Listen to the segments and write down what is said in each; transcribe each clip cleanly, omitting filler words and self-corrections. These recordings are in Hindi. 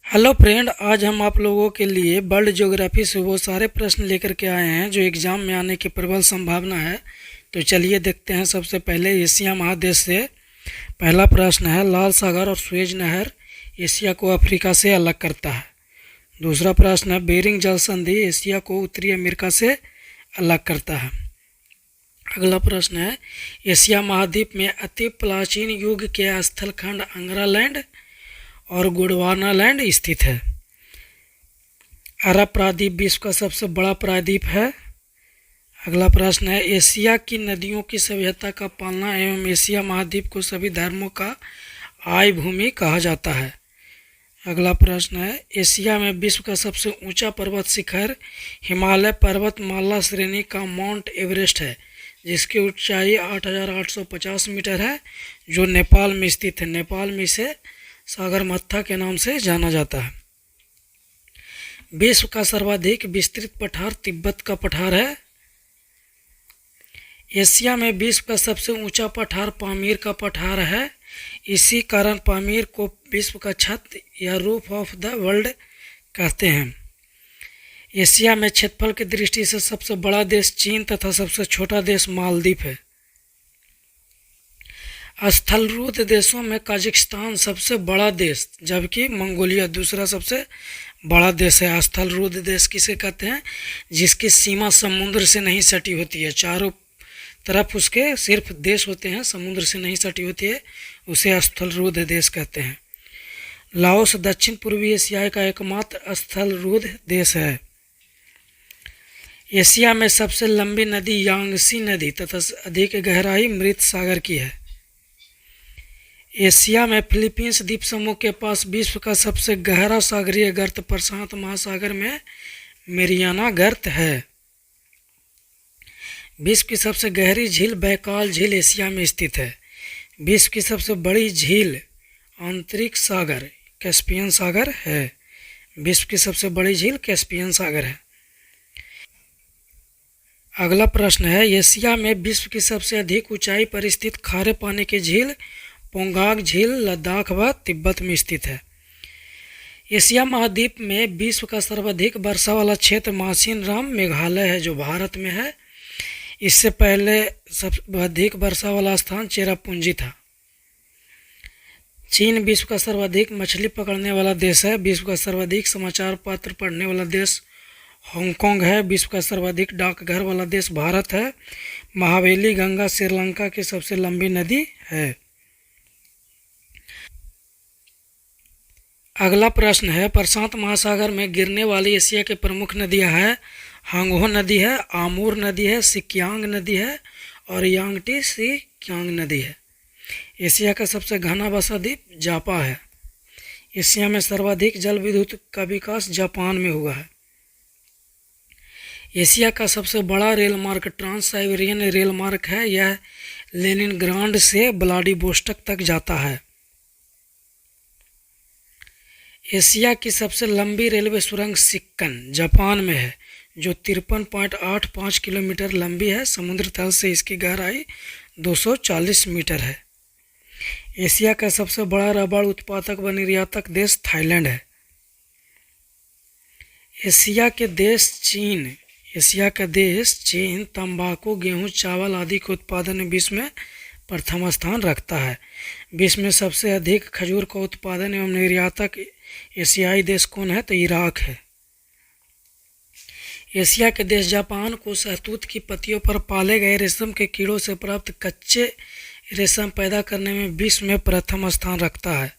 हेलो फ्रेंड, आज हम आप लोगों के लिए वर्ल्ड ज्योग्राफी से वो सारे प्रश्न लेकर के आए हैं जो एग्ज़ाम में आने की प्रबल संभावना है। तो चलिए देखते हैं। सबसे पहले एशिया महादेश से पहला प्रश्न है, लाल सागर और सुएज नहर एशिया को अफ्रीका से अलग करता है। दूसरा प्रश्न है, बेरिंग जल संधि एशिया को उत्तरी अमेरिका से अलग करता है। अगला प्रश्न है, एशिया महाद्वीप में अति प्राचीन युग के स्थलखंड अंग्रालैंड और गोंडवानालैंड स्थित है। अरब प्रायद्वीप विश्व का सबसे बड़ा प्रायद्वीप है। अगला प्रश्न है, एशिया की नदियों की सभ्यता का पालना एवं एशिया महाद्वीप को सभी धर्मों का आय भूमि कहा जाता है। अगला प्रश्न है, एशिया में विश्व का सबसे ऊंचा पर्वत शिखर हिमालय पर्वतमाला श्रेणी का माउंट एवरेस्ट है, जिसकी ऊंचाई 8,850 मीटर है, जो नेपाल में स्थित है। नेपाल में इसे सागरमाथा के नाम से जाना जाता है। विश्व का सर्वाधिक विस्तृत पठार तिब्बत का पठार है। एशिया में विश्व का सबसे ऊंचा पठार पामीर का पठार है। इसी कारण पामीर को विश्व का छत या रूफ ऑफ द वर्ल्ड कहते हैं। एशिया में क्षेत्रफल की दृष्टि से सबसे बड़ा देश चीन तथा सबसे छोटा देश मालदीव है। स्थलरूढ़ देशों में कजाकिस्तान सबसे बड़ा देश, जबकि मंगोलिया दूसरा सबसे बड़ा देश है। स्थलरूढ़ देश किसे कहते हैं? जिसकी सीमा समुद्र से नहीं सटी होती है, चारों तरफ उसके सिर्फ देश होते हैं, समुद्र से नहीं सटी होती है, उसे स्थलरूढ़ देश कहते हैं। लाओस दक्षिण पूर्वी एशिया का एकमात्र स्थलरूढ़ देश है। एशिया में सबसे लंबी नदी यांगसी नदी तथा अधिक गहराई मृत सागर की है। एशिया में फिलीपींस द्वीप समूह के पास विश्व का सबसे गहरा सागरीय गर्त प्रशांत महासागर में मेरियाना गर्त है। विश्व की सबसे गहरी झील बैकाल झील एशिया में स्थित है। विश्व की सबसे बड़ी झील आंतरिक सागर कैस्पियन सागर है। विश्व की सबसे बड़ी झील कैस्पियन सागर है। अगला प्रश्न है, एशिया में विश्व की सबसे अधिक ऊंचाई पर स्थित खारे पानी की झील पोंगांग झील लद्दाख व तिब्बत में स्थित है। एशिया महाद्वीप में विश्व का सर्वाधिक वर्षा वाला क्षेत्र मासिन राम मेघालय है, जो भारत में है। इससे पहले सबसे अधिक वर्षा वाला स्थान चेरापूंजी था। चीन विश्व का सर्वाधिक मछली पकड़ने वाला देश है। विश्व का सर्वाधिक समाचार पत्र पढ़ने वाला देश हांगकांग है। विश्व का सर्वाधिक डाकघर वाला देश भारत है। महावेली गंगा श्रीलंका की सबसे लंबी नदी है। अगला प्रश्न है, प्रशांत महासागर में गिरने वाली एशिया की प्रमुख नदियां हैं। हांगहो नदी है, आमूर नदी है, सिक्यांग नदी है और यांगटी सी क्यांग नदी है। एशिया का सबसे घना बसा द्वीप जापा है। एशिया में सर्वाधिक जल विद्युत का विकास जापान में हुआ है। एशिया का सबसे बड़ा रेल मार्ग ट्रांस साइबेरियन रेल मार्ग है। यह लेनिनग्राड से व्लादिवोस्टोक तक जाता है। एशिया की सबसे लंबी रेलवे सुरंग सिक्कन जापान में है, जो 53.85 किलोमीटर लंबी है। समुद्र तल से इसकी गहराई 240 मीटर है। एशिया का सबसे बड़ा रबड़ उत्पादक व निर्यातक देश थाईलैंड है। एशिया का देश चीन तंबाकू, गेहूं, चावल आदि के उत्पादन में विश्व में प्रथम स्थान रखता है। विश्व में सबसे अधिक खजूर का उत्पादन एवं निर्यातक एशियाई देश कौन है? तो इराक है। एशिया के देश जापान को शहतूत की पत्तियों पर पाले गए रेशम के कीड़ों से प्राप्त कच्चे रेशम पैदा करने में विश्व में प्रथम स्थान रखता है।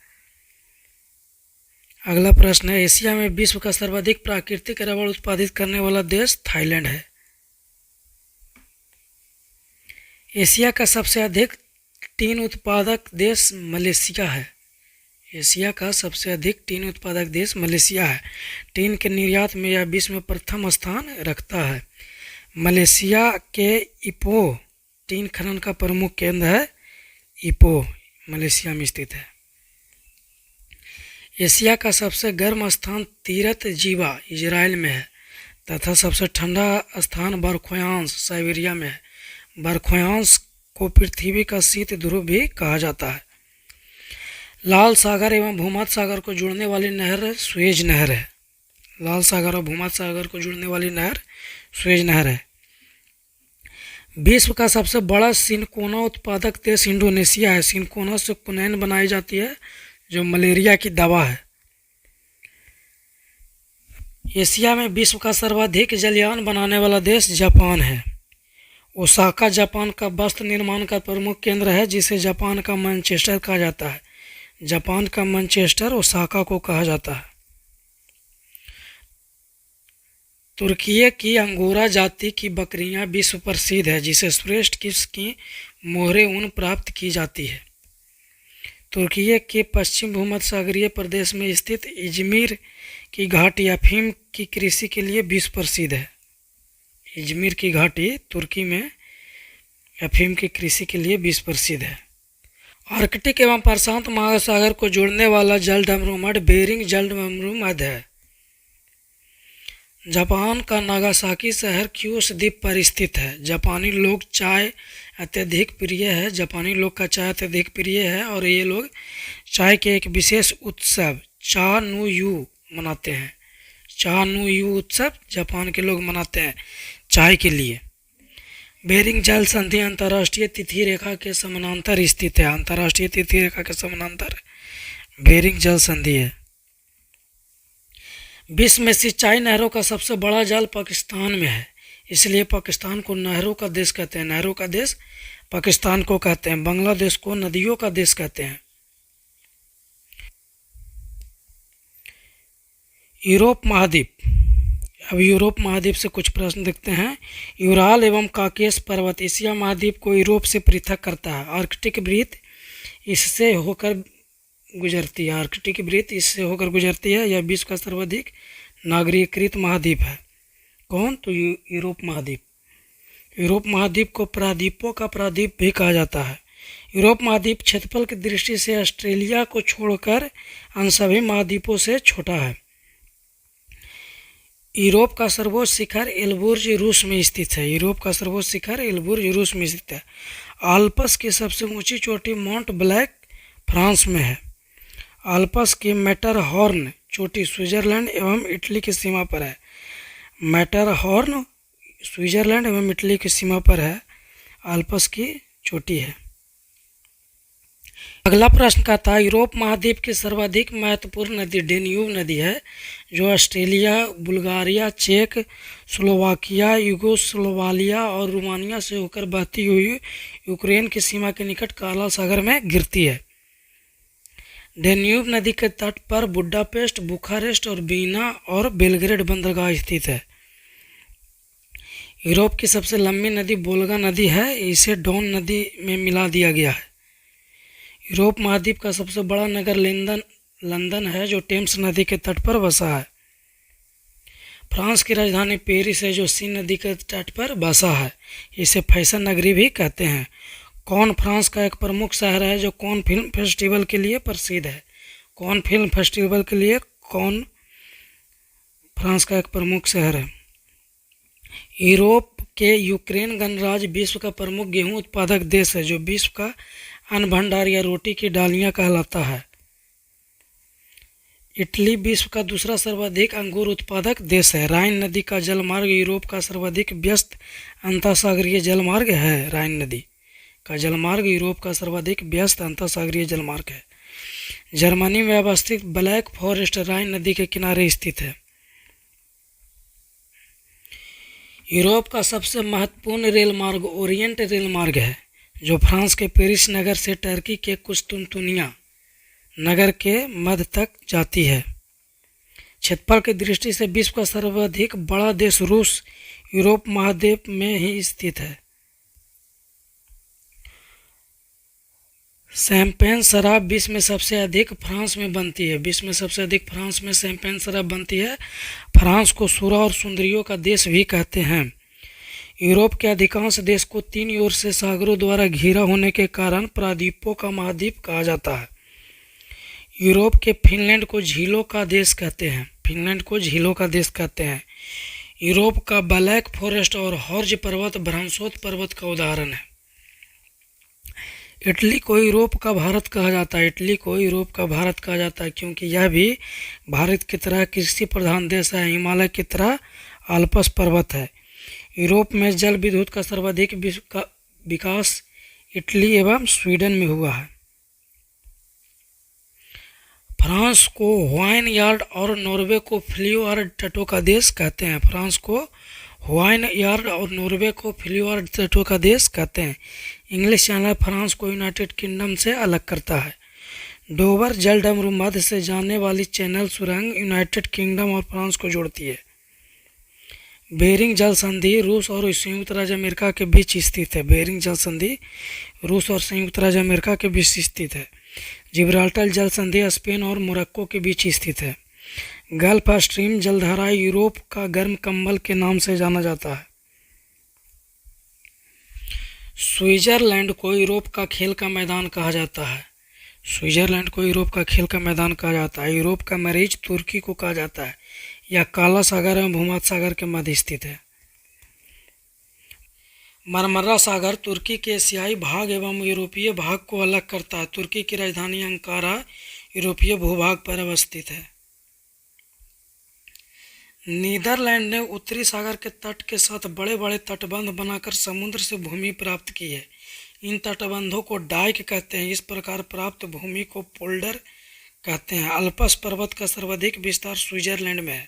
अगला प्रश्न है, एशिया में विश्व का सर्वाधिक प्राकृतिक रबड़ उत्पादित करने वाला देश थाईलैंड है। एशिया का सबसे अधिक टीन उत्पादक देश मलेशिया है। एशिया का सबसे अधिक टीन उत्पादक देश मलेशिया है। टीन के निर्यात में यह विश्व में प्रथम स्थान रखता है। मलेशिया के इपोह टीन खनन का प्रमुख केंद्र है। इपोह मलेशिया में स्थित है। एशिया का सबसे गर्म स्थान तीरथ जीवा इजराइल में है तथा सबसे ठंडा स्थान बरखोयांस साइबेरिया में है। बरखोयांस को पृथ्वी का शीत ध्रुव भी कहा जाता है। लाल सागर एवं भूमध्य सागर को जोड़ने वाली नहर सुएज नहर है। लाल सागर और भूमध्य सागर को जोड़ने वाली नहर सुएज नहर है। विश्व का सबसे बड़ा सिनकोना उत्पादक देश इंडोनेशिया है। सिनकोना से क्विनोन बनाई जाती है जो मलेरिया की दवा है। एशिया में विश्व का सर्वाधिक जलयान बनाने वाला देश जापान है। ओसाका जापान का वस्त्र निर्माण का प्रमुख केंद्र है, जिसे जापान का मैनचेस्टर कहा जाता है। जापान का मैनचेस्टर ओसाका को कहा जाता है। तुर्की की अंगोरा जाति की बकरियां विश्व प्रसिद्ध है, जिसे श्रेष्ठ किस्म की मोहरे ऊन प्राप्त की जाती है। तुर्की के पश्चिम भूमध्य सागरीय प्रदेश में स्थित इजमिर की घाटी अफीम की कृषि के लिए विश्व प्रसिद्ध है। इजमिर की घाटी तुर्की में अफीम की कृषि के लिए विश्व प्रसिद्ध है। आर्कटिक एवं प्रशांत महासागर को जोड़ने वाला जलडमरूमठ बेरिंग जलडमरूमठ है। जापान का नागासाकी शहर क्यूश द्वीप पर स्थित है। जापानी लोग चाय अत्यधिक प्रिय है। जापानी लोग का चाय अत्यधिक प्रिय है और ये लोग चाय के एक विशेष उत्सव चा नु यू मनाते हैं। चा नु यू उत्सव जापान के लोग मनाते हैं चाय के लिए। बेरिंग जल संधि अंतर्राष्ट्रीय तिथि रेखा के समानांतर स्थित है। अंतर्राष्ट्रीय तिथि रेखा के समानांतर बेरिंग जल संधि है। विश्व में सिंचाई नहरों का सबसे बड़ा जाल पाकिस्तान में है, इसलिए पाकिस्तान को नहरों का देश कहते हैं। नहरों का देश पाकिस्तान को कहते हैं। बांग्लादेश को नदियों का देश कहते हैं। यूरोप महाद्वीप। अब यूरोप महाद्वीप से कुछ प्रश्न देखते हैं। यूराल एवं काकेश पर्वत एशिया महाद्वीप को यूरोप से पृथक करता है। आर्कटिक वृत्त इससे होकर गुजरती है। आर्कटिक वृत्त इससे होकर गुजरती है। यह विश्व का सर्वाधिक नागरीकृत महाद्वीप है। कौन? तो यूरोप महाद्वीप। यूरोप महाद्वीप को प्रायद्वीपों का प्रायद्वीप भी कहा जाता है। यूरोप महाद्वीप क्षेत्रफल की दृष्टि से ऑस्ट्रेलिया को छोड़कर अन्य सभी महाद्वीपों से छोटा है। यूरोप का सर्वोच्च शिखर एल्बुर्ज रूस में स्थित है। यूरोप का सर्वोच्च शिखर एल्बुर्ज रूस में स्थित है। आल्प्स की सबसे ऊंची चोटी माउंट ब्लैंक फ्रांस में है। आल्प्स की मैटरहॉर्न चोटी स्विट्जरलैंड एवं इटली की सीमा पर है। मैटरहॉर्न स्विट्जरलैंड एवं इटली की सीमा पर है। आल्प्स की चोटी है। अगला प्रश्न कहता है यूरोप महाद्वीप की सर्वाधिक महत्वपूर्ण नदी डेन्यूब नदी है, जो ऑस्ट्रिया, बुल्गारिया, चेक, स्लोवाकिया, यूगोस्लाविया और रोमानिया से होकर बहती हुई यूक्रेन की सीमा के निकट काला सागर में गिरती है। डेन्यूब नदी के तट पर बुडापेस्ट, बुखारेस्ट और वीना और बेलग्रेड बंदरगाह स्थित है। यूरोप की सबसे लंबी नदी वोल्गा नदी है। इसे डॉन नदी में मिला दिया गया है। यूरोप महाद्वीप का सबसे बड़ा नगर लंदन है, जो टेम्स नदी के तट पर बसा है। फ्रांस की राजधानी पेरिस है, जो सीन नदी के तट पर बसा है। इसे फैशन नगरी भी कहते हैं। कौन फ्रांस का एक प्रमुख शहर है जो कौन फिल्म फेस्टिवल के लिए प्रसिद्ध है? कौन फिल्म फेस्टिवल के लिए कौन फ्रांस का एक प्रमुख शहर है? यूरोप के यूक्रेन गणराज्य विश्व का प्रमुख गेहूं उत्पादक देश है, जो विश्व का अन्न भंडार या रोटी की डालियां कहलाता है। इटली विश्व का दूसरा सर्वाधिक अंगूर उत्पादक देश है। राइन नदी का जलमार्ग यूरोप का सर्वाधिक व्यस्त अंतःसागरीय जलमार्ग है। राइन नदी का जलमार्ग यूरोप का सर्वाधिक व्यस्त अंतःसागरीय जलमार्ग है। जर्मनी में अवस्थित ब्लैक फॉरेस्ट राइन नदी के किनारे स्थित है। यूरोप का सबसे महत्वपूर्ण रेल मार्ग ओरिएंट रेल मार्ग है, जो फ्रांस के पेरिस नगर से टर्की के कुस्तुनतुनिया नगर के मध्य तक जाती है। क्षेत्रफल की दृष्टि से विश्व का सर्वाधिक बड़ा देश रूस यूरोप महाद्वीप में ही स्थित है। शैंपेन शराब विश्व में सबसे अधिक फ्रांस में बनती है। विश्व में सबसे अधिक फ्रांस में शैंपेन शराब बनती है। फ्रांस को सुरा और सुंदरियों का देश भी कहते हैं। यूरोप के अधिकांश देश को तीन ओर से सागरों द्वारा घिरा होने के कारण प्रायद्वीपों का महाद्वीप कहा जाता है। यूरोप के फिनलैंड को झीलों का देश कहते हैं। फिनलैंड को झीलों का देश कहते हैं। यूरोप का ब्लैक फॉरेस्ट और हॉर्ज पर्वत भ्रांसोत पर्वत का उदाहरण है। इटली को यूरोप का भारत कहा जाता है। इटली को यूरोप का भारत कहा जाता है क्योंकि यह भी भारत की तरह कृषि प्रधान देश है। हिमालय की तरह आल्प्स पर्वत है। यूरोप में जल विद्युत का सर्वाधिक विकास इटली एवं स्वीडन में हुआ है। फ्रांस को वाइन यार्ड और नॉर्वे को फ्लियोर्ड तटों का देश कहते हैं। फ्रांस को वाइन यार्ड और नॉर्वे को फ्लियोर्ड तटों का देश कहते हैं। इंग्लिश चैनल फ्रांस को यूनाइटेड किंगडम से अलग करता है। डोवर जलडमरू मध्य से जाने वाली चैनल सुरंग यूनाइटेड किंगडम और फ्रांस को जोड़ती है। बेरिंग जल संधि रूस और संयुक्त राज्य अमेरिका के बीच स्थित है। बेरिंग जल संधि रूस और संयुक्त राज्य अमेरिका के बीच स्थित है। जिब्राल्टर जल संधि स्पेन और मोरक्को के बीच स्थित है। गल्फ स्ट्रीम जलधारा यूरोप का गर्म कंबल के नाम से जाना जाता है। स्विट्जरलैंड को यूरोप का खेल का मैदान कहा जाता है। स्विट्जरलैंड को यूरोप का खेल का मैदान कहा जाता है। यूरोप का मरीज तुर्की को कहा जाता है। यह काला सागर एवं भूमध्य सागर के मध्य स्थित है। मरमरा सागर तुर्की के एशियाई भाग एवं यूरोपीय भाग को अलग करता है। तुर्की की राजधानी अंकारा यूरोपीय भूभाग पर अवस्थित है। नीदरलैंड ने उत्तरी सागर के तट के साथ बड़े बड़े तटबंध बनाकर समुद्र से भूमि प्राप्त की है। इन तटबंधों को डाइक कहते हैं। इस प्रकार प्राप्त भूमि को पोल्डर कहते हैं। अल्प्स पर्वत का सर्वाधिक विस्तार स्विट्जरलैंड में है।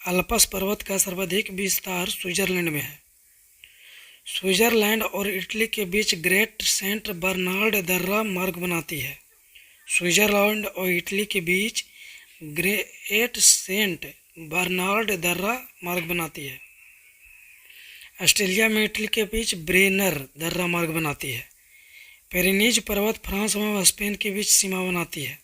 अल्प्स पर्वत का सर्वाधिक विस्तार स्विट्जरलैंड में है। स्विट्जरलैंड और इटली के बीच ग्रेट सेंट बर्नार्ड दर्रा मार्ग बनाती है। स्विट्जरलैंड और इटली के बीच ग्रेट सेंट बर्नार्ड दर्रा मार्ग बनाती है। ऑस्ट्रेलिया में इटली के बीच ब्रेनर दर्रा मार्ग बनाती है। पेरिनीज पर्वत फ्रांस एवं स्पेन के बीच सीमा बनाती है।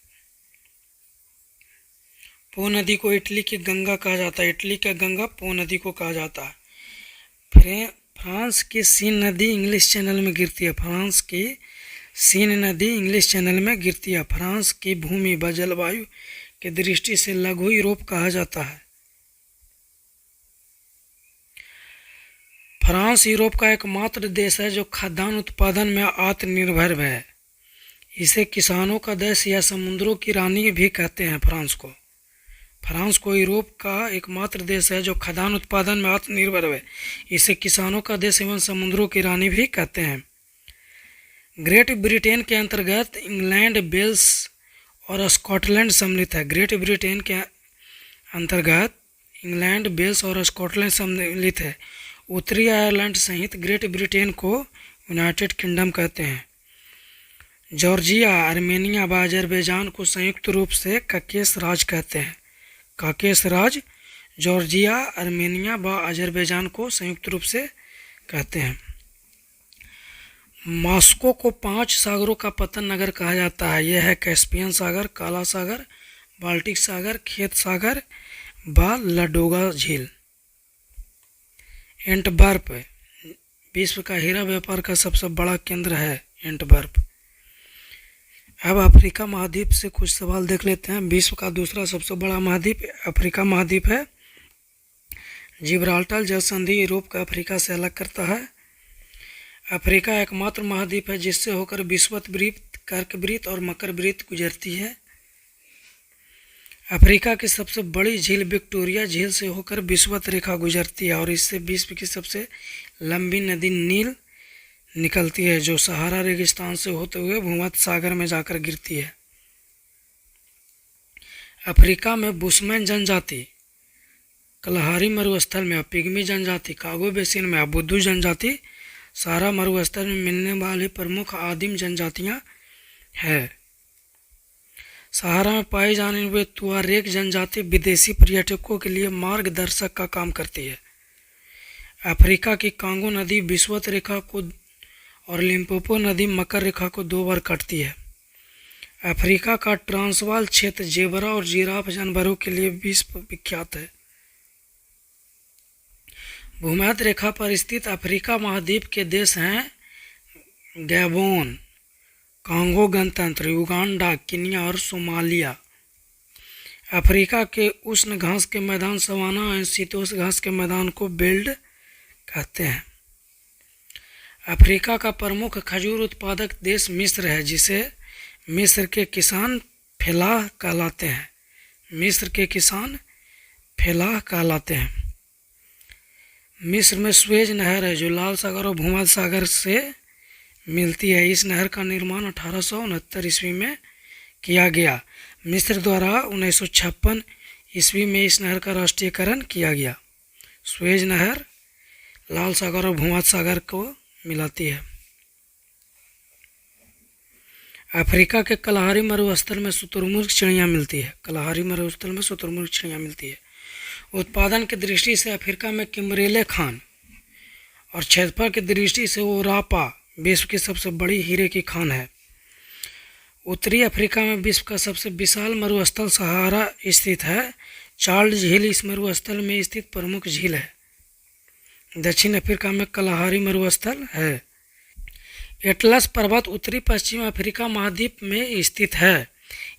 पो नदी को इटली की गंगा कहा जाता है। इटली का गंगा पो नदी को कहा जाता है। फ्रांस की सीन नदी इंग्लिश चैनल में गिरती है। फ्रांस की सीन नदी इंग्लिश चैनल में गिरती है। फ्रांस की भूमि व जलवायु की दृष्टि से लघु यूरोप कहा जाता है। फ्रांस यूरोप का एकमात्र देश है जो खाद्यान्न उत्पादन में आत्मनिर्भर है। इसे किसानों का देश या समुद्रों की रानी भी कहते हैं। फ्रांस को यूरोप का एकमात्र देश है जो खाद्यान्न उत्पादन में आत्मनिर्भर है। इसे किसानों का देश एवं समुद्रों की रानी भी कहते हैं। ग्रेट ब्रिटेन के अंतर्गत इंग्लैंड, वेल्स और स्कॉटलैंड सम्मिलित है। ग्रेट ब्रिटेन के अंतर्गत इंग्लैंड, वेल्स और स्कॉटलैंड सम्मिलित है। उत्तरी आयरलैंड सहित ग्रेट ब्रिटेन को यूनाइटेड किंगडम कहते हैं। जॉर्जिया, आर्मेनिया व अजरबैजान को संयुक्त रूप से काकेश राज कहते हैं। काकेश राज जॉर्जिया, आर्मेनिया व अजरबैजान को संयुक्त रूप से कहते हैं। मॉस्को को 5 सागरों का पतन नगर कहा जाता है। यह है कैस्पियन सागर, काला सागर, बाल्टिक सागर, खेत सागर व लाडोगा झील। एंटवर्प विश्व का हीरा व्यापार का सबसे बड़ा केंद्र है एंटवर्प। अब अफ्रीका महाद्वीप से कुछ सवाल देख लेते हैं। विश्व का दूसरा सबसे बड़ा महाद्वीप अफ्रीका महाद्वीप है। जिब्राल्टर जल संधि यूरोप का अफ्रीका से अलग करता है। अफ्रीका एकमात्र महाद्वीप है जिससे होकर विषुवत वृत्त, कर्कवृत्त और मकर वृत्त गुजरती है। अफ्रीका की सबसे बड़ी झील विक्टोरिया झील से होकर विषुवत रेखा गुजरती है और इससे विश्व की सबसे लंबी नदी नील निकलती है जो सहारा रेगिस्तान से होते हुए भूमध्य सागर में जाकर गिरती है। अफ्रीका में बुशमैन जनजाति कलहारी मरुस्थल में, पिग्मी जनजाति कांगो बेसिन में, बुद्दू जनजाति सहारा मरुस्थल में मिलने वाली प्रमुख आदिम जनजातियां हैं। सहारा में पाई जाने वाली तुआरेग जनजाति विदेशी पर्यटकों के लिए मार्गदर्शक का काम करती है। अफ्रीका की कांगो नदी विषुवत रेखा को और लिम्पोपो नदी मकर रेखा को 2 बार काटती है। अफ्रीका का ट्रांसवाल क्षेत्र जेबरा और जिराफ जानवरों के लिए विश्व विख्यात है। भूमध्य रेखा पर स्थित अफ्रीका महाद्वीप के देश हैं गैबोन, कांगो गणतंत्र, युगांडा, केन्या और सोमालिया। अफ्रीका के उष्ण घास के मैदान सवाना और शीतोष्ण घास के मैदान को बेल्ट कहते हैं। अफ्रीका का प्रमुख खजूर उत्पादक देश मिस्र है, जिसे मिस्र के किसान फेलाह कहलाते हैं। मिस्र के किसान फेलाह कहलाते हैं। मिस्र में स्वेज नहर है, जो लाल सागर और भूमध्य सागर से मिलती है। इस नहर का निर्माण 1869 ईस्वी में किया गया। मिस्र द्वारा 1956 ईस्वी में इस नहर का राष्ट्रीयकरण किया गया। स्वेज नहर लाल सागर और भूमध्य सागर को मिलाती है। अफ्रीका के कलाहारी मरुस्थल में शुतुरमुर्ग चिड़िया मिलती है। कलाहारी मरुस्थल में शुतुरमुर्ग चिड़िया मिलती है। उत्पादन की दृष्टि से अफ्रीका में किम्बरेले खान और क्षेत्रफल की दृष्टि से ओरापा विश्व की सबसे बड़ी हीरे की खान है। उत्तरी अफ्रीका में विश्व का सबसे विशाल मरुस्थल सहारा स्थित है। चार्ल्स झील इस मरुस्थल में स्थित प्रमुख झील है। दक्षिण अफ्रीका में कलाहारी मरुस्थल है। एटलस पर्वत उत्तरी पश्चिम अफ्रीका महाद्वीप में स्थित है।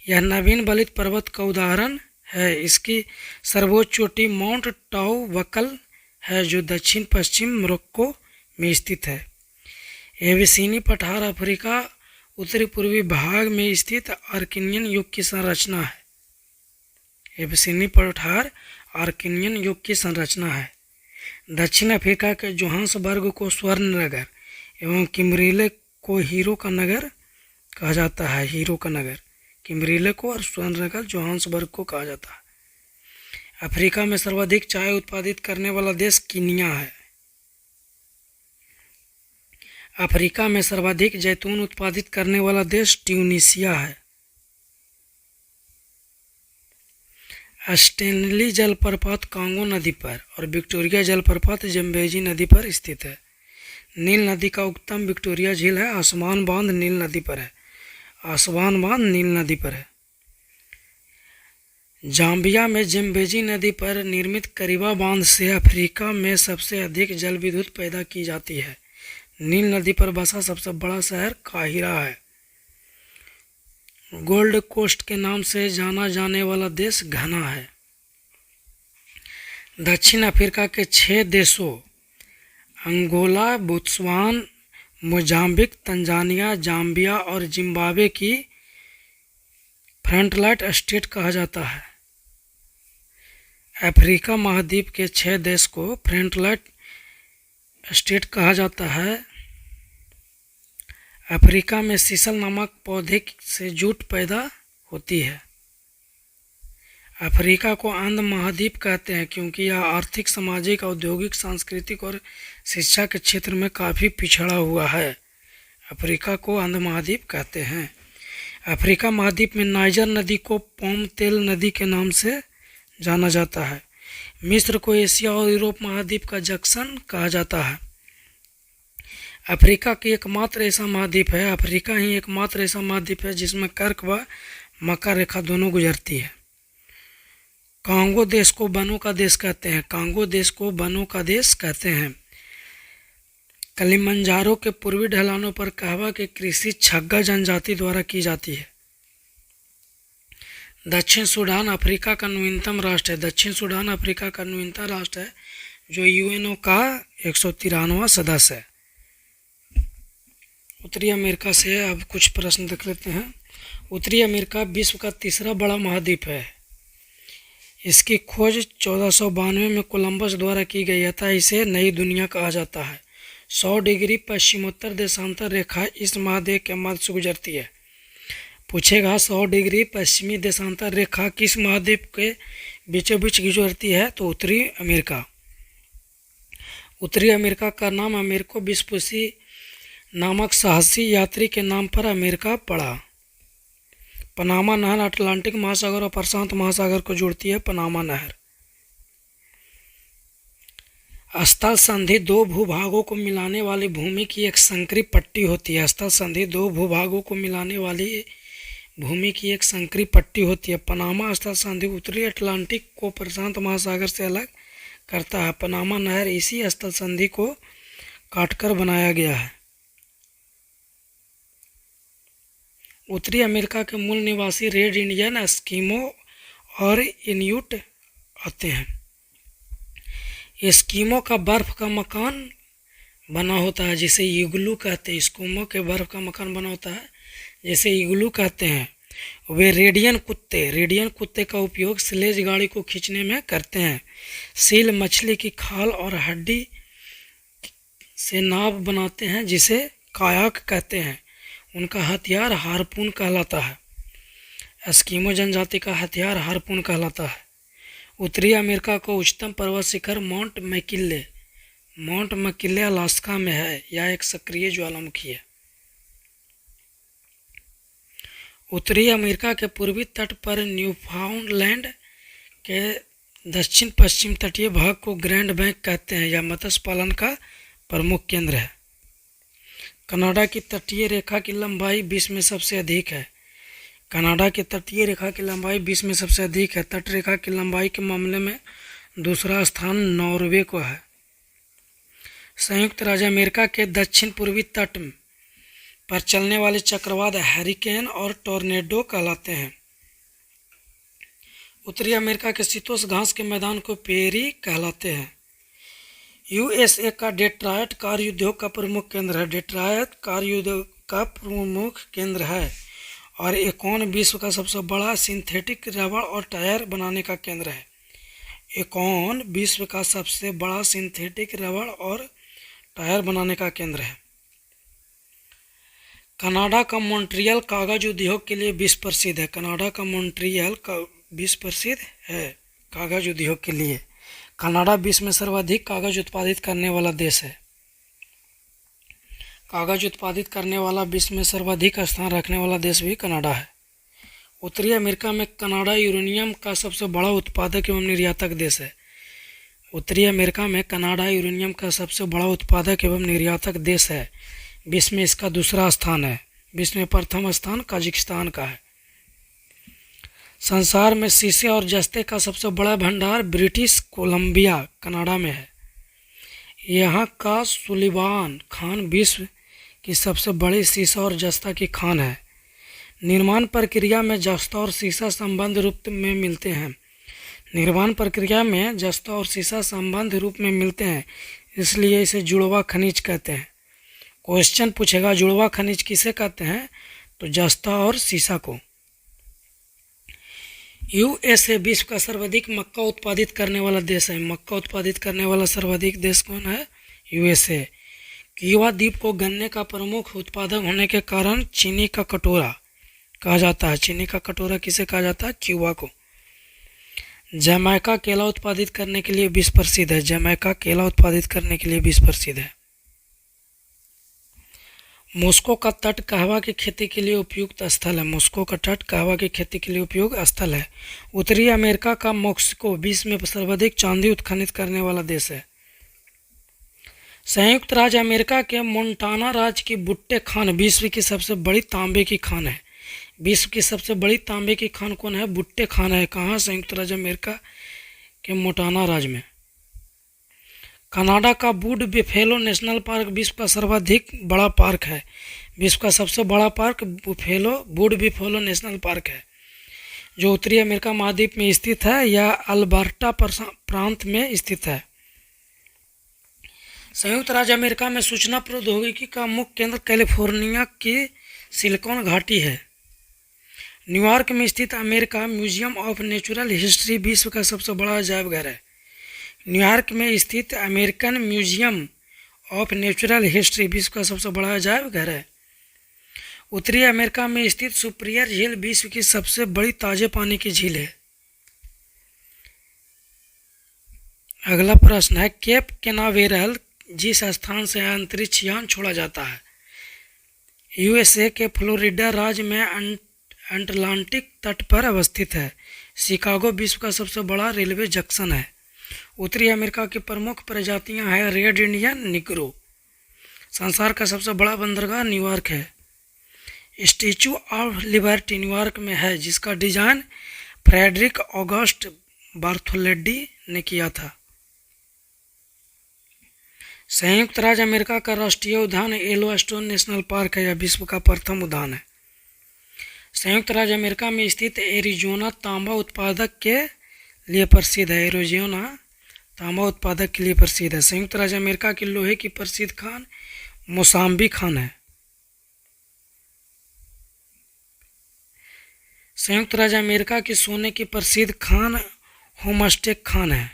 यह नवीन बलित पर्वत का उदाहरण है। इसकी सर्वोच्च चोटी माउंट टाउवकल है, जो दक्षिण पश्चिम मोरक्को में स्थित है। एबिसीनी पठार अफ्रीका उत्तरी पूर्वी भाग में स्थित आर्किनियन युग की संरचना है। एबिसीनी पठार आर्किनियन युग की संरचना है। दक्षिण अफ्रीका के जोहान्सबर्ग को स्वर्ण नगर एवं किम्बरेले को हीरो का नगर कहा जाता है। हीरो का नगर किम्बरेले को और स्वर्ण नगर जोहान्सबर्ग को कहा जाता है। अफ्रीका में सर्वाधिक चाय उत्पादित करने वाला देश कीनिया है। अफ्रीका में सर्वाधिक जैतून उत्पादित करने वाला देश ट्यूनीशिया है। स्टेनली जलप्रपात कांगो नदी पर और विक्टोरिया जलप्रपात जम्बेजी नदी पर स्थित है। नील नदी का उद्गम विक्टोरिया झील है। आसवान बांध नील नदी पर है। आसवान बांध नील नदी पर है। जाम्बिया में जम्बेजी नदी पर निर्मित करीबा बांध से अफ्रीका में सबसे अधिक जल विद्युत पैदा की जाती है। नील नदी पर बसा सबसे बड़ा शहर काहिरा है। गोल्ड कोस्ट के नाम से जाना जाने वाला देश घना है। दक्षिण अफ्रीका के 6 देशों अंगोला, बोत्सवान, मोजाम्बिक, तंजानिया, जाम्बिया और जिम्बाब्वे की फ्रंटलाइट स्टेट कहा जाता है। अफ्रीका महाद्वीप के 6 देश को फ्रंटलाइट स्टेट कहा जाता है। अफ्रीका में सीसल नामक पौधे से जूट पैदा होती है। अफ्रीका को अंध महाद्वीप कहते हैं क्योंकि यह आर्थिक, सामाजिक, औद्योगिक, सांस्कृतिक और शिक्षा के क्षेत्र में काफ़ी पिछड़ा हुआ है। अफ्रीका को अंध महाद्वीप कहते हैं। अफ्रीका महाद्वीप में नाइजर नदी को पाम तेल नदी के नाम से जाना जाता है। मिस्र को एशिया और यूरोप महाद्वीप का जंक्शन कहा जाता है। अफ्रीका की एकमात्र ऐसा महाद्वीप है। अफ्रीका ही एकमात्र ऐसा महाद्वीप है जिसमें कर्क व मकर रेखा दोनों गुजरती है। कांगो देश को वनों का देश कहते हैं। कांगो देश को वनों का देश कहते हैं। किलिमंजारो के पूर्वी ढलानों पर कहवा की कृषि छग्गा जनजाति द्वारा की जाती है। दक्षिण सूडान अफ्रीका का नवीनतम राष्ट्र है। दक्षिण सूडान अफ्रीका का नवीनतम राष्ट्र है, जो यूएनओ का 193वां सदस्य है। उत्तरी अमेरिका से अब कुछ प्रश्न देख लेते हैं। उत्तरी अमेरिका विश्व का तीसरा बड़ा महाद्वीप है। इसकी खोज 1492 में कोलंबस द्वारा की गई था। इसे नई दुनिया कहा जाता है। 100 डिग्री पश्चिमोत्तर देशांतर रेखा इस महाद्वीप के मध्य से गुजरती है। पूछेगा 100 डिग्री पश्चिमी देशांतर रेखा किस महाद्वीप के बीचों बीच गुजरती है, तो उत्तरी अमेरिका। उत्तरी अमेरिका का नाम अमेरिको वेस्पुसी नामक साहसी यात्री के नाम पर अमेरिका पड़ा। पनामा नहर अटलांटिक महासागर और प्रशांत महासागर को जोड़ती है। पनामा नहर। स्थल संधि 2 भूभागों को मिलाने वाली भूमि की एक संकरी पट्टी होती है। स्थल संधि 2 भूभागों को मिलाने वाली भूमि की एक संकरी पट्टी होती है। पनामा स्थल संधि उत्तरी अटलांटिक को प्रशांत महासागर से अलग करता है। पनामा नहर इसी स्थल संधि को काटकर बनाया गया है। उत्तरी अमेरिका के मूल निवासी रेड इंडियन, एस्किमो और इन्यूट आते हैं। एस्किमो का बर्फ का मकान बना होता है जिसे इग्लू कहते हैं। स्कूमो के बर्फ का मकान बना होता है जिसे इग्लू कहते हैं। वे रेडियन कुत्ते का उपयोग स्लेज गाड़ी को खींचने में करते हैं। सील मछली की खाल और हड्डी से नाव बनाते हैं जिसे कायाक कहते हैं। उनका हथियार हार्पून कहलाता है। एस्किमो जनजाति का हथियार हार्पून कहलाता है। उत्तरी अमेरिका का उच्चतम पर्वत शिखर माउंट मैकिले अलास्का में है। यह एक सक्रिय ज्वालामुखी है। उत्तरी अमेरिका के पूर्वी तट पर न्यूफाउंडलैंड के दक्षिण पश्चिम तटीय भाग को ग्रैंड बैंक कहते हैं। यह मत्स्य पालन का प्रमुख केंद्र है। कनाडा की तटीय रेखा की लंबाई विश्व में सबसे अधिक है। कनाडा की तटीय रेखा की लंबाई विश्व में सबसे अधिक है। तट रेखा की लंबाई के मामले में दूसरा स्थान नॉर्वे को है। संयुक्त राज्य अमेरिका के दक्षिण पूर्वी तट पर चलने वाले चक्रवात हरिकेन और टोर्नेडो कहलाते हैं। उत्तरी अमेरिका के शीतोष्ण घास के मैदान को पेरी कहलाते हैं। यूएसए का डेट्रॉयट कार उद्योग का प्रमुख केंद्र है। डेट्रॉयट कार उद्योग का प्रमुख केंद्र है और एकोन विश्व का सबसे बड़ा सिंथेटिक रबड़ और टायर बनाने का केंद्र है। एकोन विश्व का सबसे बड़ा सिंथेटिक रबड़ और टायर बनाने का केंद्र है। कनाडा का मॉन्ट्रियल कागज उद्योग के लिए विश्व प्रसिद्ध है। कनाडा का मॉन्ट्रियल का विश्व प्रसिद्ध है कागज उद्योग के लिए। कनाडा विश्व में सर्वाधिक कागज उत्पादित करने वाला देश है। कागज उत्पादित करने वाला विश्व में सर्वाधिक स्थान रखने वाला देश भी कनाडा है। उत्तरी अमेरिका में कनाडा यूरेनियम का सबसे बड़ा उत्पादक एवं निर्यातक देश है। उत्तरी अमेरिका में कनाडा यूरेनियम का सबसे बड़ा उत्पादक एवं निर्यातक देश है। विश्व में इसका दूसरा स्थान है। विश्व में प्रथम स्थान कजाकिस्तान का है। संसार में शीशे और जस्ते का सबसे बड़ा भंडार ब्रिटिश कोलंबिया कनाडा में है। यहाँ का सुलिवान खान विश्व की सबसे बड़ी शीशा और जस्ता की खान है। निर्माण प्रक्रिया में जस्ता और शीशा संबंध रूप में मिलते हैं। निर्माण प्रक्रिया में जस्ता और शीशा संबंध रूप में मिलते हैं, इसलिए इसे जुड़वा खनिज कहते हैं। क्वेश्चन पूछेगा जुड़वा खनिज किसे कहते हैं, तो जस्ता और शीशा को। यूएसए विश्व का सर्वाधिक मक्का उत्पादित करने वाला देश है। मक्का उत्पादित करने वाला सर्वाधिक देश कौन है? यूएसए। क्यूबा द्वीप को गन्ने का प्रमुख उत्पादक होने के कारण चीनी का कटोरा कहा जाता है। चीनी का कटोरा किसे कहा जाता है? क्यूबा को। जमैका केला उत्पादित करने के लिए विश्व प्रसिद्ध है। जमैका केला उत्पादित करने के लिए विश्व प्रसिद्ध है। मॉस्को का तट कहवा की खेती के लिए उपयुक्त स्थल है। मॉस्को का तट कहवा की खेती के लिए उपयुक्त स्थल है। उत्तरी अमेरिका का मैक्सिको विश्व में सर्वाधिक चांदी उत्खनन करने वाला देश है। संयुक्त राज्य अमेरिका के मोंटाना राज्य की बुट्टे खान विश्व की सबसे बड़ी तांबे की खान है। विश्व की सबसे बड़ी तांबे की खान कौन है? बुट्टे खान है। कहाँ? संयुक्त राज्य अमेरिका के मोंटाना राज्य में। कनाडा का वुड बिफेलो नेशनल पार्क विश्व का सर्वाधिक बड़ा पार्क है। विश्व का सबसे बड़ा पार्क वुड बिफेलो नेशनल पार्क है, जो उत्तरी अमेरिका महाद्वीप में स्थित है। यह अल्बर्टा प्रांत में स्थित है। संयुक्त राज्य अमेरिका में सूचना प्रौद्योगिकी का मुख्य केंद्र कैलिफोर्निया की सिलिकॉन घाटी है। न्यूयॉर्क में स्थित America museum of natural history विश्व का सबसे बड़ा अजायब घर है। न्यूयॉर्क में स्थित American museum of natural history विश्व का सबसे बड़ा अजायब घर है। उत्तरी अमेरिका में स्थित सुपीरियर झील विश्व की सबसे बड़ी ताजे पानी की झील है। अगला प्रश्न है, केप कैनावेरल जिस स्थान से अंतरिक्ष यान छोड़ा जाता है, यूएसए के फ्लोरिडा राज्य में अटलांटिक तट पर अवस्थित है। शिकागो विश्व का सबसे बड़ा रेलवे जंक्शन है। उत्तरी अमेरिका की प्रमुख प्रजातियां हैं रेड इंडियन निग्रो। संसार का सबसे बड़ा बंदरगाह न्यूयॉर्क है। स्टैचू ऑफ लिबर्टी न्यूयॉर्क में है, जिसका डिजाइन फ्रेडरिक ऑगस्ट बार्थोलेडी ने किया था। संयुक्त राज्य अमेरिका का राष्ट्रीय उद्यान येलोस्टोन नेशनल पार्क है। यह विश्व का प्रथम उद्यान है। संयुक्त राज्य अमेरिका में स्थित एरिजोना तांबा उत्पादक के लिए प्रसिद्ध है। एरिजोना तांबा उत्पादक के लिए प्रसिद्ध है। संयुक्त राज्य अमेरिका की लोहे की प्रसिद्ध खान मोसाम्बी खान है। संयुक्त राज्य अमेरिका की सोने की प्रसिद्ध खान होमस्टेक खान है।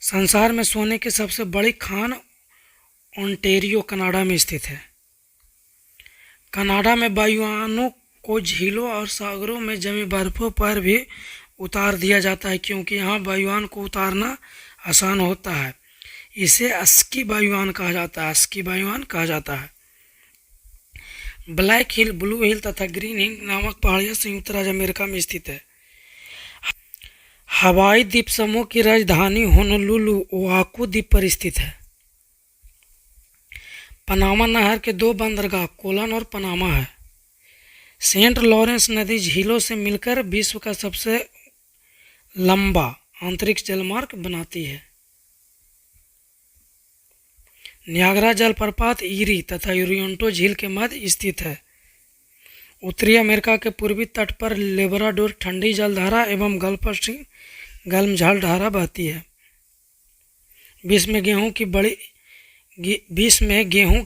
संसार में सोने की सबसे बड़ी खान ओंटेरियो कनाडा में स्थित है। कनाडा में वायुयानों को झीलों और सागरों में जमी बर्फों पर भी उतार दिया जाता है, क्योंकि यहाँ वायुयान को उतारना आसान होता है। इसे स्की वायुयान कहा जाता है। स्की वायुयान कहा जाता है। ब्लैक हिल, ब्लू हिल तथा ग्रीन हिल नामक पहाड़ियाँ संयुक्त राज्य अमेरिका में स्थित है। हवाई द्वीप समूह की राजधानी होनोलुलु ओआहू द्वीप पर स्थित है। पनामा नहर के दो बंदरगाह कोलन और पनामा है। सेंट लॉरेंस नदी झीलों से मिलकर विश्व का सबसे लंबा आंतरिक जलमार्ग बनाती है। नियाग्रा जलप्रपात ईरी तथा यूरियोंटो झील के मध्य स्थित है। उत्तरी अमेरिका के पूर्वी तट पर लेब्राडोर ठंडी जलधारा एवं गल्फ स्ट्रीम गर्म जलधारा बहती है। विश्व में गेहूं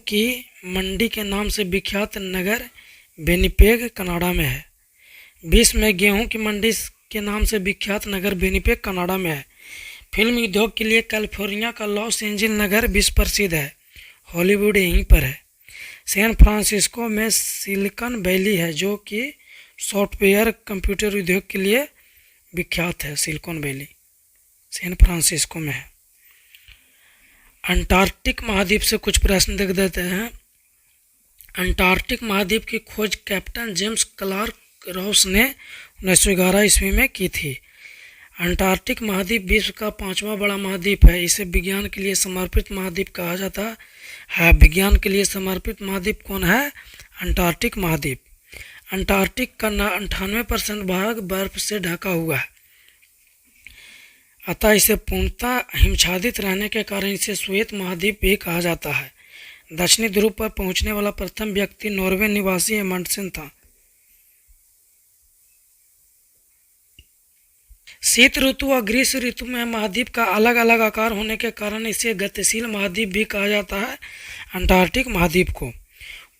की मंडी के नाम से विख्यात नगर विनिपेग कनाडा में है। विश्व में गेहूं की मंडी के नाम से विख्यात नगर विनिपेग कनाडा में है। फिल्म उद्योग के लिए कैलिफोर्निया का लॉस एंजिल्स नगर विश्व प्रसिद्ध है। हॉलीवुड यहीं पर है। सैन फ्रांसिस्को में सिलिकॉन वैली है, जो कि सॉफ्टवेयर कंप्यूटर उद्योग के लिए विख्यात है। सिलिकॉन वैली सैन फ्रांसिस्को में है। अंटार्कटिक महाद्वीप से कुछ प्रश्न देख देते हैं। अंटार्कटिक महाद्वीप की खोज कैप्टन जेम्स क्लार्क रॉस ने 1911 ईस्वी में की थी। अंटार्कटिक महाद्वीप विश्व का 5वां बड़ा महाद्वीप है। इसे विज्ञान के लिए समर्पित महाद्वीप कहा जाता है। विज्ञान के लिए समर्पित महाद्वीप कौन है? अंटार्कटिक महाद्वीप। अंटार्कटिक का 98% भाग बर्फ से ढका हुआ है, अतः इसे पूर्णतः हिमच्छादित रहने के कारण इसे श्वेत महाद्वीप भी कहा जाता है। दक्षिणी ध्रुव पर पहुंचने वाला प्रथम व्यक्ति नॉर्वे निवासी एमंडसेन था। शीत ऋतु और ग्रीष्म ऋतु में महाद्वीप का अलग अलग आकार होने के कारण इसे गतिशील महाद्वीप भी कहा जाता है। अंटार्कटिक महाद्वीप को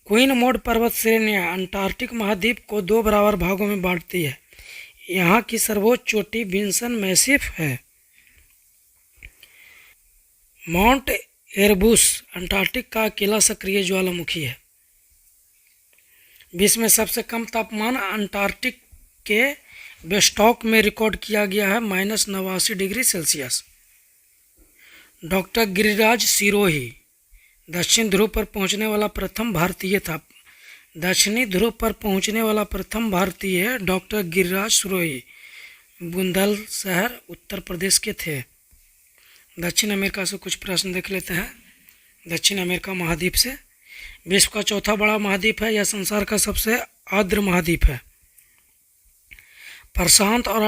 क्वीन मोड पर्वत श्रेणियां अंटार्कटिक महाद्वीप को 2 बराबर भागों में बांटती है। यहाँ की सर्वोच्च चोटी विंसन मैसिफ है। माउंट एरबुस अंटार्कटिक का अकेला सक्रिय ज्वालामुखी है। विश्व में सबसे कम तापमान अंटार्कटिक के वेस्टॉक में रिकॉर्ड किया गया है, -89 degree Celsius. Doctor Giriraj Sirohi दक्षिण ध्रुव पर पहुंचने वाला प्रथम भारतीय था। दक्षिणी ध्रुव पर पहुंचने वाला प्रथम भारतीय डॉक्टर गिरिराज सिरोही बुंदेलशहर उत्तर प्रदेश के थे। दक्षिण अमेरिका से कुछ प्रश्न देख लेते हैं। दक्षिण अमेरिका महाद्वीप से विश्व का चौथा बड़ा महाद्वीप है। यह संसार का सबसे आर्द्र महाद्वीप है। प्रशांत और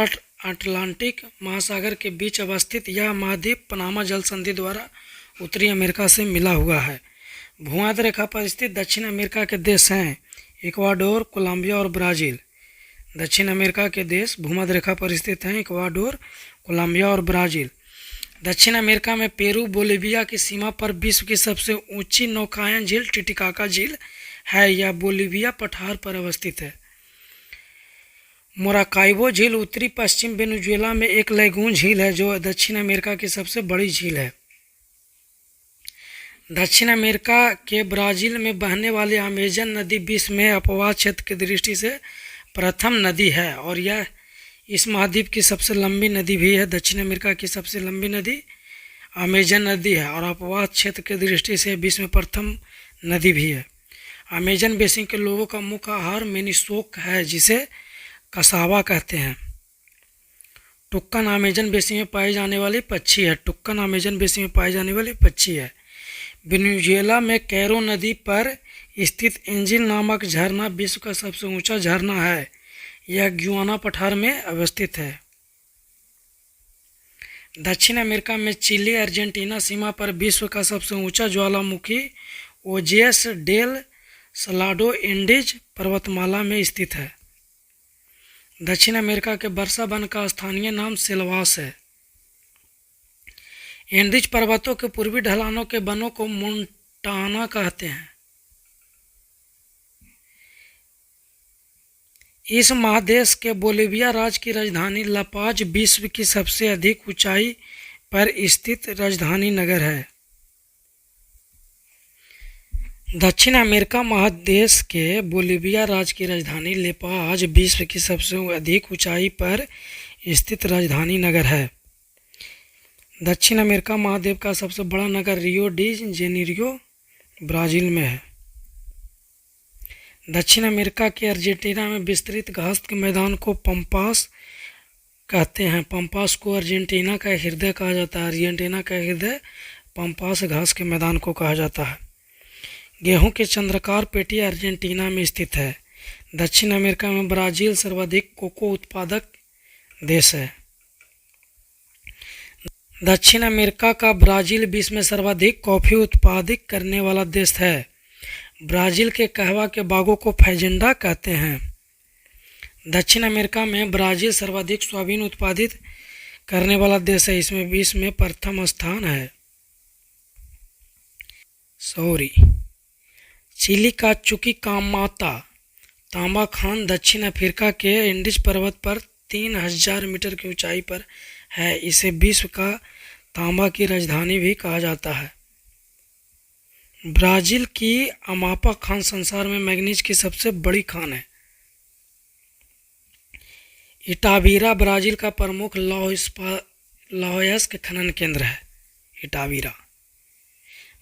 अटलांटिक महासागर के बीच अवस्थित यह महाद्वीप पनामा जल संधि द्वारा उत्तरी अमेरिका से मिला हुआ है। भूमध्य रेखा पर स्थित दक्षिण अमेरिका के देश हैं इक्वाडोर, कोलंबिया और ब्राज़ील। दक्षिण अमेरिका के देश भूमध्य रेखा पर स्थित हैं इक्वाडोर, कोलंबिया और ब्राज़ील। दक्षिण अमेरिका में पेरू, बोलिविया की सीमा पर विश्व की सबसे ऊंची नौकायन झील टिटिकाका झील है। यह बोलिविया पठार पर अवस्थित है। मोराकाइबो झील उत्तरी पश्चिम वेनेजुएला में एक लैगून झील है, जो दक्षिण अमेरिका की सबसे बड़ी झील है। दक्षिण अमेरिका के ब्राज़ील में बहने वाली अमेजन नदी विश्व में अपवाद क्षेत्र की दृष्टि से प्रथम नदी है और यह इस महाद्वीप की सबसे लंबी नदी भी है। दक्षिण अमेरिका की सबसे लंबी नदी अमेजन नदी है और अपवाद क्षेत्र की दृष्टि से विश्व में प्रथम नदी भी है। अमेजन बेसिन के लोगों का मुख्य आहार मेनिसोक है, जिसे कसावा कहते हैं। टुक्कन अमेजन बेसिन में पाई जाने वाली पक्षी है। टुक्कन अमेजन बेसिन में पाई जाने वाली पक्षी है। वेनेजुएला में कैरो नदी पर स्थित एंजिल नामक झरना विश्व का सबसे ऊंचा झरना है। यह गुयाना पठार में अवस्थित है। दक्षिण अमेरिका में चिली अर्जेंटीना सीमा पर विश्व का सबसे ऊंचा ज्वालामुखी ओजेस डेल सलाडो एंडीज पर्वतमाला में स्थित है। दक्षिण अमेरिका के वर्षा वन का स्थानीय नाम सेल्वास है। एंडीज पर्वतों के पूर्वी ढलानों के वनों को मोंटाना कहते हैं। इस महादेश के बोलिविया राज्य की राजधानी ला पाज विश्व की सबसे अधिक ऊंचाई पर स्थित राजधानी नगर है। दक्षिण अमेरिका महादेश के बोलिविया राज्य की राजधानी ला पाज विश्व की सबसे अधिक ऊंचाई पर स्थित राजधानी नगर है। दक्षिण अमेरिका महाद्वीप का सबसे बड़ा नगर रियो डी जेनेरियो ब्राज़ील में है। दक्षिण अमेरिका के अर्जेंटीना में विस्तृत घास के मैदान को पंपास कहते हैं। पंपास को अर्जेंटीना का हृदय कहा जाता है। अर्जेंटीना का हृदय पंपास घास के मैदान को कहा जाता है। गेहूं के चंद्राकार पेटी अर्जेंटीना में स्थित है। दक्षिण अमेरिका में ब्राज़ील सर्वाधिक कोको उत्पादक देश है। दक्षिण अमेरिका का ब्राज़ील विश्व में सर्वाधिक कॉफ़ी उत्पादित करने वाला देश है। ब्राज़ील के कहवा के बागों को फैजेंडा कहते हैं। दक्षिण अमेरिका में ब्राज़ील सर्वाधिक सोयाबीन उत्पादित करने वाला देश है। इसमें विश्व में प्रथम स्थान है। चिली का चुकीकामाता तांबा खान दक्षिण अफ्रीका के एंडीज पर्वत पर 3000 मीटर की ऊंचाई पर है। इसे विश्व का तांबा की राजधानी भी कहा जाता है। ब्राज़ील की अमापा खान संसार में मैंगनीज की सबसे बड़ी खान है। इटाबीरा ब्राज़ील का प्रमुख लौहयस्क खनन केंद्र है। इटाबीरा।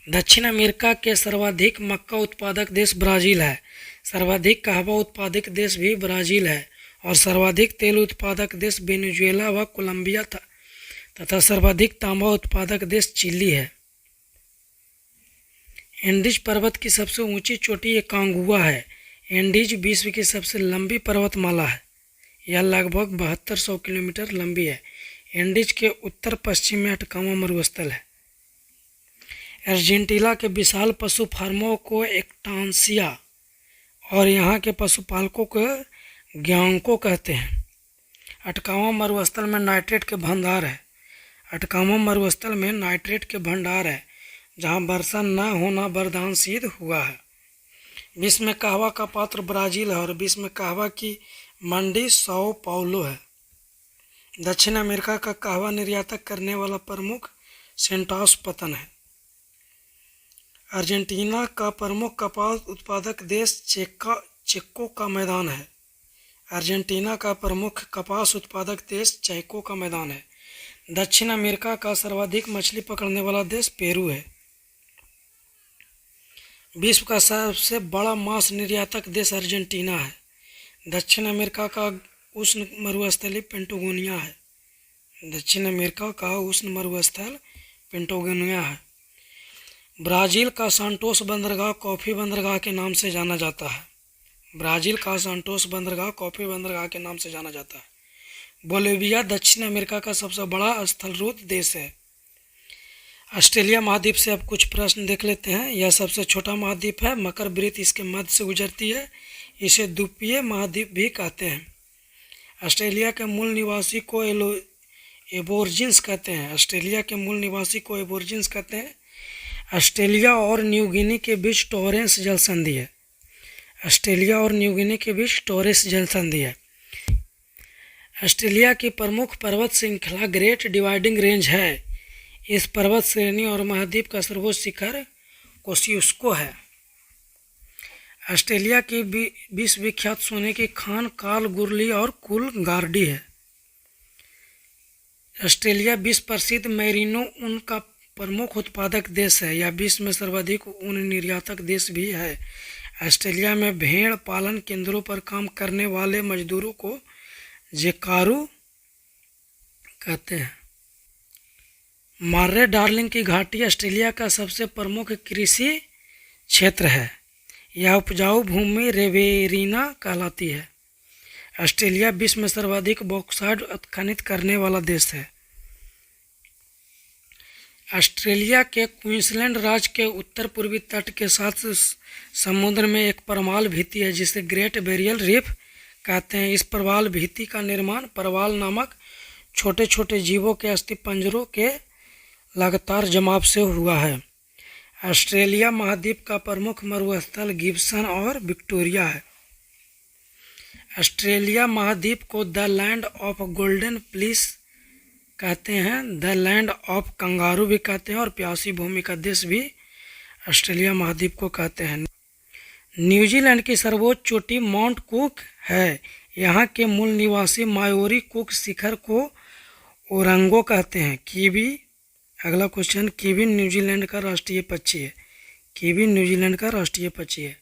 दक्षिण अमेरिका के सर्वाधिक मक्का उत्पादक देश ब्राज़ील है। सर्वाधिक कहवा उत्पादक देश भी ब्राज़ील है और सर्वाधिक तेल उत्पादक देश वेनेजुएला व कोलंबिया तथा सर्वाधिक तांबा उत्पादक देश चिली है। एंडीज पर्वत की सबसे ऊंची चोटी एकांगुआ है। एंडीज विश्व की सबसे लंबी पर्वतमाला है। यह लगभग 7200 किलोमीटर लंबी है। एंडीज के उत्तर पश्चिम में अटकामा मरुस्थल है। अर्जेंटीना के विशाल पशु फार्मों को एक्टांसिया और यहाँ के पशुपालकों को ग्यांको कहते हैं। अटकामा मरुस्थल में नाइट्रेट के भंडार है। अटकामा मरुस्थल में नाइट्रेट के भंडार है जहाँ वर्षा न होना वरदान सिद्ध हुआ है। विश्व में कहवा का पात्र ब्राज़ील है और विश्व में कहवा की मंडी साओ पाउलो है। दक्षिण अमेरिका का कहवा निर्यातक करने वाला प्रमुख सेंटास पतन है। अर्जेंटीना का प्रमुख कपास उत्पादक देश चेको का मैदान है। अर्जेंटीना का प्रमुख कपास उत्पादक देश चेको का मैदान है। दक्षिण अमेरिका का सर्वाधिक मछली पकड़ने वाला देश पेरू है। विश्व का सबसे बड़ा मांस निर्यातक देश अर्जेंटीना है। दक्षिण अमेरिका का उष्ण मरुस्थल पेंटागोनिया है। दक्षिण अमेरिका का उष्ण मरुस्थल पेंटागोनिया है। ब्राज़ील का सांटोस बंदरगाह कॉफ़ी बंदरगाह के नाम से जाना जाता है। ब्राज़ील का सांटोस बंदरगाह कॉफ़ी बंदरगाह के नाम से जाना जाता है। बोलिविया दक्षिण अमेरिका का सबसे बड़ा स्थलरूप देश है। ऑस्ट्रेलिया महाद्वीप से अब कुछ प्रश्न देख लेते हैं। यह सबसे छोटा महाद्वीप है। मकर वृत्त इसके मध्य से गुजरती है। इसे द्वीपीय महाद्वीप भी कहते हैं। ऑस्ट्रेलिया के मूल निवासी को एबोर्जिन्स कहते हैं। ऑस्ट्रेलिया के मूल निवासी को एबोर्जिन्स कहते हैं। ऑस्ट्रेलिया और न्यू गिनी के बीच टॉरेंस जल संधि है। ऑस्ट्रेलिया और न्यू गिनी के बीच टॉरेंस जल संधि है। ऑस्ट्रेलिया की प्रमुख पर्वत श्रृंखला ग्रेट डिवाइडिंग रेंज है। इस पर्वत श्रेणी और महाद्वीप का सर्वोच्च शिखर कोसियुस्को है। ऑस्ट्रेलिया की विश्व विख्यात सोने की खान कालगुरली और कूलगार्डी है। ऑस्ट्रेलिया विश्व प्रसिद्ध मेरिनो ऊन का प्रमुख उत्पादक देश है। यह विश्व में सर्वाधिक ऊन निर्यातक देश भी है। ऑस्ट्रेलिया में भेड़ पालन केंद्रों पर काम करने वाले मजदूरों को जेकारू कहते हैं। मार्रे डार्लिंग की घाटी ऑस्ट्रेलिया का सबसे प्रमुख कृषि क्षेत्र है। यह उपजाऊ भूमि रेवेरिना कहलाती है। ऑस्ट्रेलिया विश्व में सर्वाधिक बॉक्साइट उत्खनन करने वाला देश है। ऑस्ट्रेलिया के क्वींसलैंड राज्य के उत्तर पूर्वी तट के साथ समुद्र में एक प्रवाल भित्ति है जिसे ग्रेट बैरियर रीफ कहते हैं। इस प्रवाल भित्ति का निर्माण प्रवाल नामक छोटे छोटे जीवों के अस्थिपंजरों के लगातार जमाव से हुआ है। ऑस्ट्रेलिया महाद्वीप का प्रमुख मरुस्थल गिब्सन और विक्टोरिया है। ऑस्ट्रेलिया महाद्वीप को the land of golden fleece कहते हैं, द लैंड ऑफ कंगारू भी कहते हैं और प्यासी भूमि का देश भी ऑस्ट्रेलिया महाद्वीप को कहते हैं। न्यूजीलैंड की सर्वोच्च चोटी माउंट कुक है। यहाँ के मूल निवासी मायोरी कुक शिखर को ओरंगो कहते हैं। कीवी, अगला क्वेश्चन, कीवी न्यूजीलैंड का राष्ट्रीय पक्षी है। कीवी न्यूजीलैंड का राष्ट्रीय पक्षी है।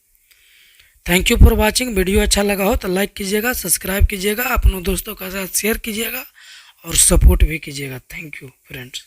Thank you for watching. Video अच्छा लगा हो तो लाइक कीजिएगा, सब्सक्राइब कीजिएगा, अपनों दोस्तों के साथ शेयर कीजिएगा और सपोर्ट भी कीजिएगा। Thank you friends.